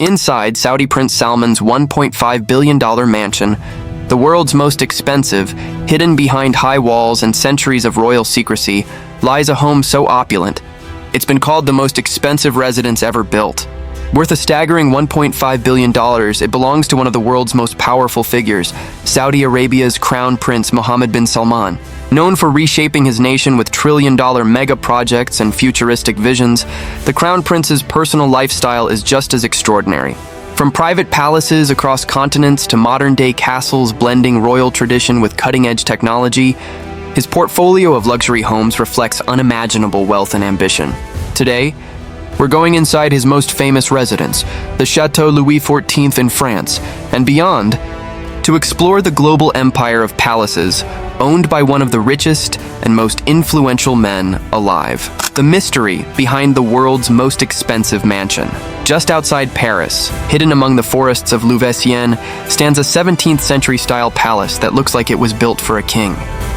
Inside Saudi Prince Salman's $1.5 billion mansion, the world's most expensive, hidden behind high walls and centuries of royal secrecy, lies a home so opulent, it's been called the most expensive residence ever built. Worth a staggering $1.5 billion, it belongs to one of the world's most powerful figures, Saudi Arabia's Crown Prince Mohammed bin Salman. Known for reshaping his nation with trillion-dollar mega projects and futuristic visions, the Crown Prince's personal lifestyle is just as extraordinary. From private palaces across continents to modern-day castles blending royal tradition with cutting-edge technology, his portfolio of luxury homes reflects unimaginable wealth and ambition. Today, we're going inside his most famous residence, the Chateau Louis XIV in France, and beyond, to explore the global empire of palaces owned by one of the richest and most influential men alive. The mystery behind the world's most expensive mansion. Just outside Paris, hidden among the forests of Louveciennes, stands a 17th century style palace that looks like it was built for a king.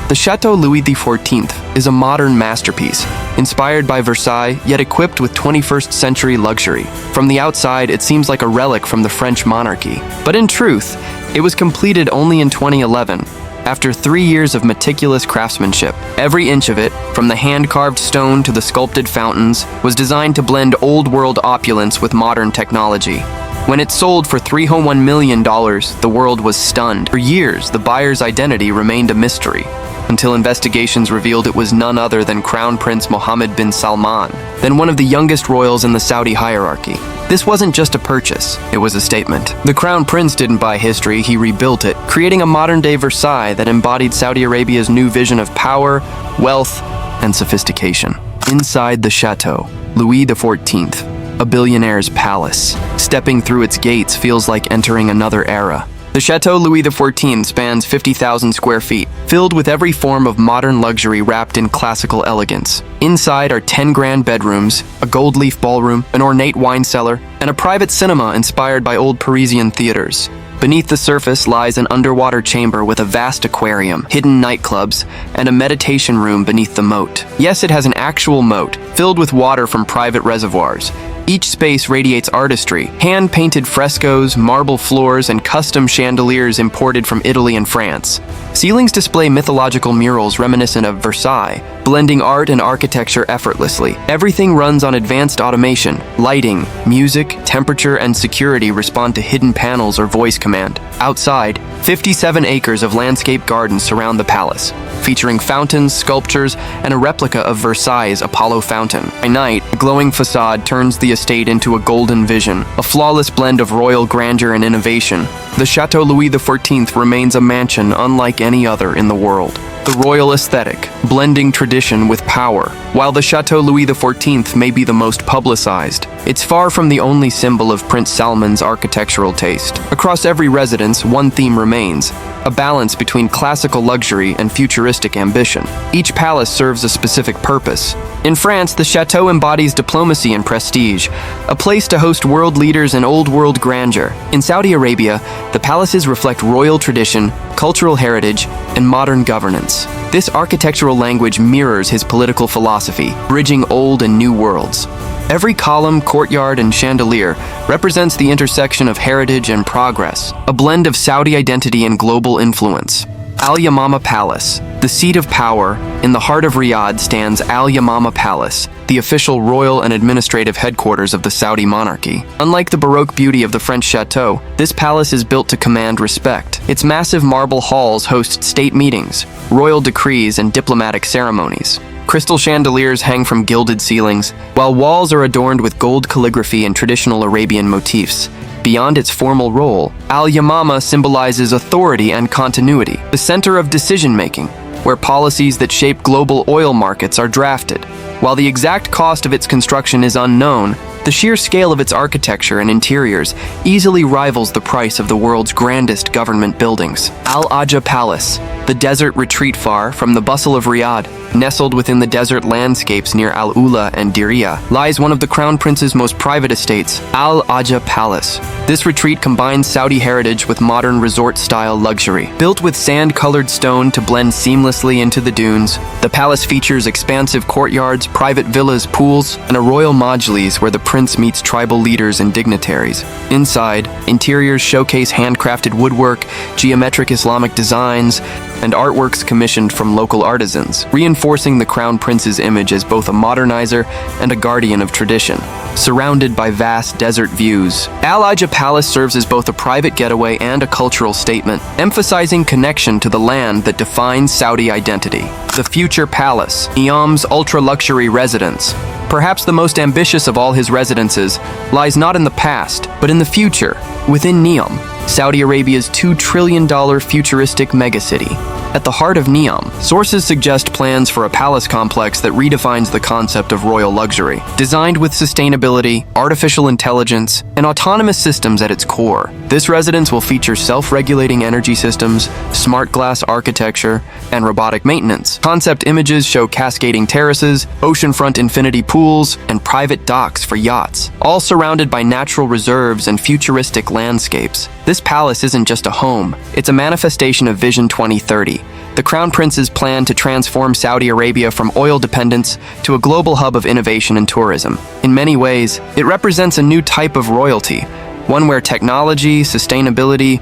The Chateau Louis XIV is a modern masterpiece, inspired by Versailles, yet equipped with 21st century luxury. From the outside, it seems like a relic from the French monarchy. But in truth, it was completed only in 2011, after 3 years of meticulous craftsmanship. Every inch of it, from the hand-carved stone to the sculpted fountains, was designed to blend old-world opulence with modern technology. When it sold for $301 million, the world was stunned. For years, the buyer's identity remained a mystery, until investigations revealed it was none other than Crown Prince Mohammed bin Salman, then one of the youngest royals in the Saudi hierarchy. This wasn't just a purchase, it was a statement. The Crown Prince didn't buy history, he rebuilt it, creating a modern-day Versailles that embodied Saudi Arabia's new vision of power, wealth, and sophistication. Inside the Chateau Louis XIV, a billionaire's palace, stepping through its gates feels like entering another era. The Chateau Louis XIV spans 50,000 square feet, filled with every form of modern luxury wrapped in classical elegance. Inside are 10 grand bedrooms, a gold-leaf ballroom, an ornate wine cellar, and a private cinema inspired by old Parisian theaters. Beneath the surface lies an underwater chamber with a vast aquarium, hidden nightclubs, and a meditation room beneath the moat. Yes, it has an actual moat, filled with water from private reservoirs. Each space radiates artistry, hand-painted frescoes, marble floors, and custom chandeliers imported from Italy and France. Ceilings display mythological murals reminiscent of Versailles, blending art and architecture effortlessly. Everything runs on advanced automation. Lighting, music, temperature, and security respond to hidden panels or voice command. Outside, 57 acres of landscape gardens surround the palace, featuring fountains, sculptures, and a replica of Versailles' Apollo fountain. By night, a glowing facade turns the estate into a golden vision, a flawless blend of royal grandeur and innovation. The Chateau Louis XIV remains a mansion unlike any other in the world. The royal aesthetic, blending tradition with power. While the Chateau Louis XIV may be the most publicized, it's far from the only symbol of Prince Salman's architectural taste. Across every residence, one theme remains: a balance between classical luxury and futuristic ambition. Each palace serves a specific purpose. In France, the chateau embodies diplomacy and prestige, a place to host world leaders and old-world grandeur. In Saudi Arabia, the palaces reflect royal tradition, cultural heritage, and modern governance. This architectural language mirrors his political philosophy, bridging old and new worlds. Every column, courtyard, and chandelier represents the intersection of heritage and progress, a blend of Saudi identity and global influence. Alyamama Palace, the seat of power, in the heart of Riyadh stands Alyamama Palace, the official royal and administrative headquarters of the Saudi monarchy. Unlike the Baroque beauty of the French chateau, this palace is built to command respect. Its massive marble halls host state meetings, royal decrees, and diplomatic ceremonies. Crystal chandeliers hang from gilded ceilings, while walls are adorned with gold calligraphy and traditional Arabian motifs. Beyond its formal role, Al-Yamamah symbolizes authority and continuity, the center of decision-making, where policies that shape global oil markets are drafted. While the exact cost of its construction is unknown, the sheer scale of its architecture and interiors easily rivals the price of the world's grandest government buildings. Al Aja Palace, the the desert retreat far from the bustle of Riyadh. Nestled within the desert landscapes near Al Ula and Diriyah lies one of the Crown Prince's most private estates, Al Aja Palace. This retreat combines Saudi heritage with modern resort-style luxury. Built with sand-colored stone to blend seamlessly into the dunes, the palace features expansive courtyards, private villas, pools, and a royal majlis where the prince meets tribal leaders and dignitaries. Inside, interiors showcase handcrafted woodwork, geometric Islamic designs, and artworks commissioned from local artisans, reinforcing the Crown Prince's image as both a modernizer and a guardian of tradition. Surrounded by vast desert views, Al Aja Palace serves as both a private getaway and a cultural statement, emphasizing connection to the land that defines Saudi identity. The future palace, Neom's ultra-luxury residence, perhaps the most ambitious of all his residences, lies not in the past, but in the future, within Neom, Saudi Arabia's $2 trillion futuristic megacity. At the heart of Neom, sources suggest plans for a palace complex that redefines the concept of royal luxury. Designed with sustainability, artificial intelligence, and autonomous systems at its core, this residence will feature self-regulating energy systems, smart glass architecture, and robotic maintenance. Concept images show cascading terraces, oceanfront infinity pools, and private docks for yachts, all surrounded by natural reserves and futuristic landscapes. This palace isn't just a home, it's a manifestation of Vision 2030, the Crown Prince's plan to transform Saudi Arabia from oil dependence to a global hub of innovation and tourism. In many ways, it represents a new type of royalty, one where technology, sustainability,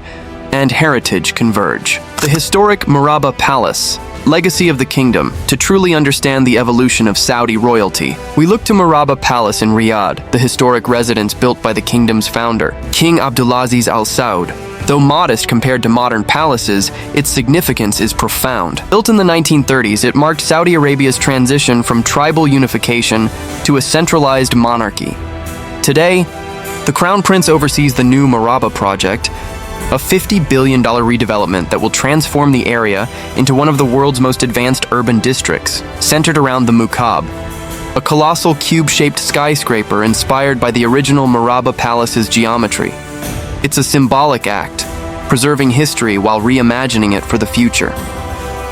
and heritage converge. The historic Murabba Palace, legacy of the kingdom. To truly understand the evolution of Saudi royalty, we look to Murabba Palace in Riyadh, the historic residence built by the kingdom's founder, King Abdulaziz Al Saud. Though modest compared to modern palaces, its significance is profound. Built in the 1930s, it marked Saudi Arabia's transition from tribal unification to a centralized monarchy. Today, the Crown Prince oversees the new Murabba project, a $50 billion redevelopment that will transform the area into one of the world's most advanced urban districts, centered around the Muqab, a colossal cube-shaped skyscraper inspired by the original Murabba Palace's geometry. It's a symbolic act, preserving history while reimagining it for the future.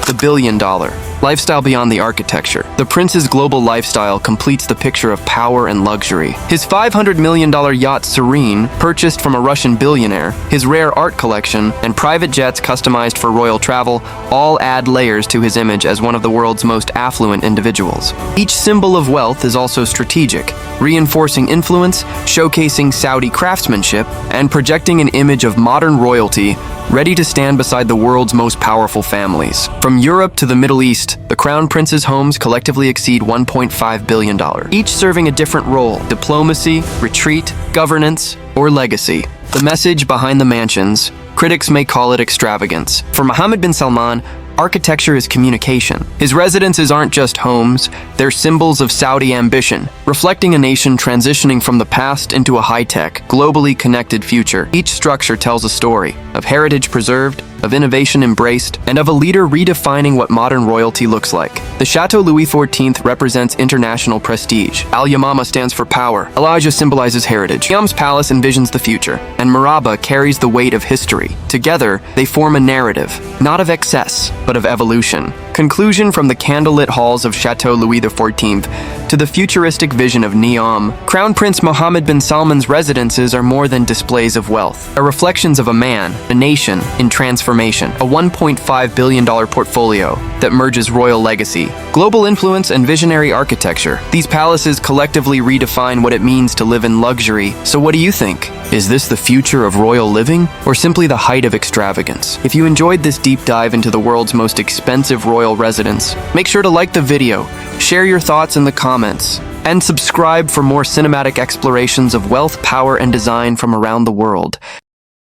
The billion-dollar lifestyle beyond the architecture. The prince's global lifestyle completes the picture of power and luxury. His $500 million yacht Serene, purchased from a Russian billionaire, his rare art collection, and private jets customized for royal travel all add layers to his image as one of the world's most affluent individuals. Each symbol of wealth is also strategic, reinforcing influence, showcasing Saudi craftsmanship, and projecting an image of modern royalty ready to stand beside the world's most powerful families. From Europe to the Middle East, the Crown Prince's homes collectively exceed $1.5 billion, each serving a different role: diplomacy, retreat, governance, or legacy. The message behind the mansions, critics may call it extravagance. For Mohammed bin Salman, architecture is communication. His residences aren't just homes, they're symbols of Saudi ambition, reflecting a nation transitioning from the past into a high-tech, globally connected future. Each structure tells a story of heritage preserved, of innovation embraced, and of a leader redefining what modern royalty looks like. The Chateau Louis XIV represents international prestige. Alyamama stands for power. Al Aja symbolizes heritage. Neom's palace envisions the future, and Murabba carries the weight of history. Together, they form a narrative, not of excess, but of evolution. Conclusion: from the candlelit halls of Chateau Louis XIV to the futuristic vision of Neom, Crown Prince Mohammed bin Salman's residences are more than displays of wealth. They're reflections of a man, a nation, in transformation. A $1.5 billion portfolio that merges royal legacy, global influence, and visionary architecture. These palaces collectively redefine what it means to live in luxury. So what do you think? Is this the future of royal living, or simply the height of extravagance? If you enjoyed this deep dive into the world's most expensive royal residence, make sure to like the video, share your thoughts in the comments, and subscribe for more cinematic explorations of wealth, power, and design from around the world.